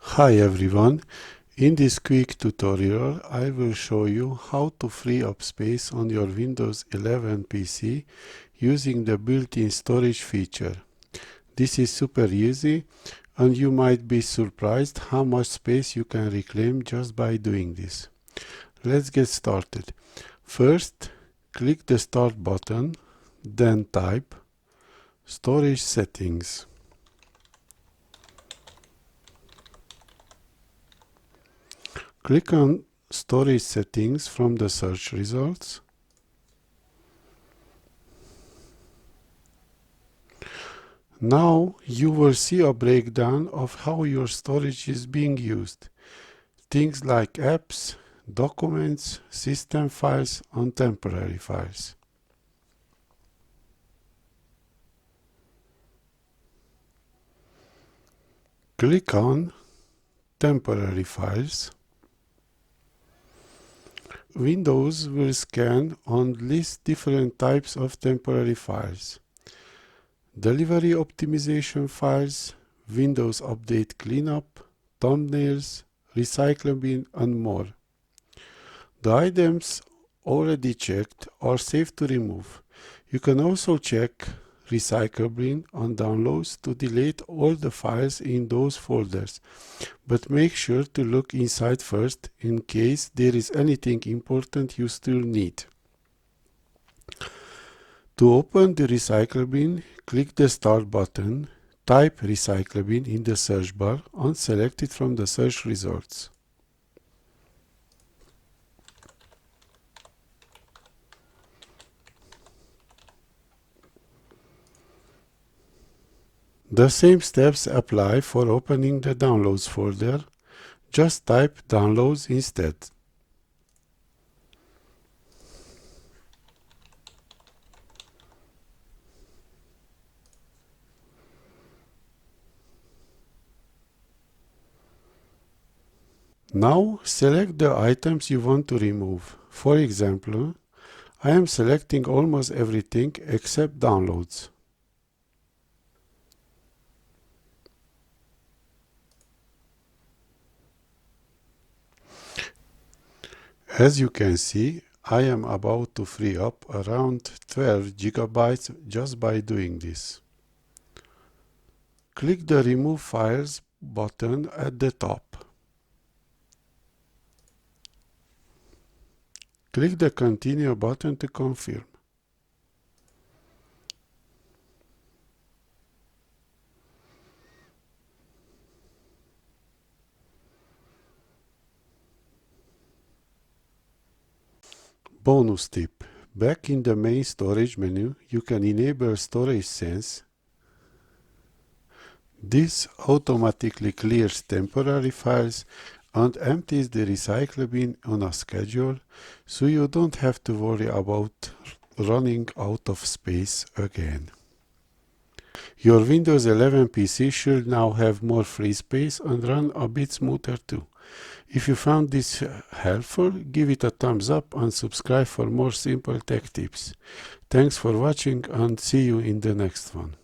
Hi everyone, in this quick tutorial I will show you how to free up space on your Windows 11 PC using the built-in storage feature. This is super easy and you might be surprised how much space you can reclaim just by doing this. Let's get started. First, click the Start button, then type Storage Settings. Click on Storage Settings from the search results. Now you will see a breakdown of how your storage is being used. Things like apps, documents, system files, and temporary files. Click on Temporary Files. Windows will scan and list different types of temporary files. Delivery optimization files, Windows Update Cleanup, thumbnails, recycle bin, and more. The items already checked are safe to remove. You can also check recycle bin and downloads to delete all the files in those folders, but make sure to look inside first in case there is anything important you still need. To open the recycle bin, click the Start button, type recycle bin in the search bar and select it from the search results. The same steps apply for opening the Downloads folder. Just type Downloads instead. Now select the items you want to remove. For example, I am selecting almost everything except Downloads. As you can see, I am about to free up around 12 gigabytes just by doing this. Click the Remove Files button at the top. Click the Continue button to confirm. Bonus tip. Back in the main storage menu, you can enable Storage Sense. This automatically clears temporary files and empties the recycle bin on a schedule, so you don't have to worry about running out of space again. Your Windows 11 PC should now have more free space and run a bit smoother too. If you found this helpful, give it a thumbs up and subscribe for more simple tech tips. Thanks for watching and see you in the next one.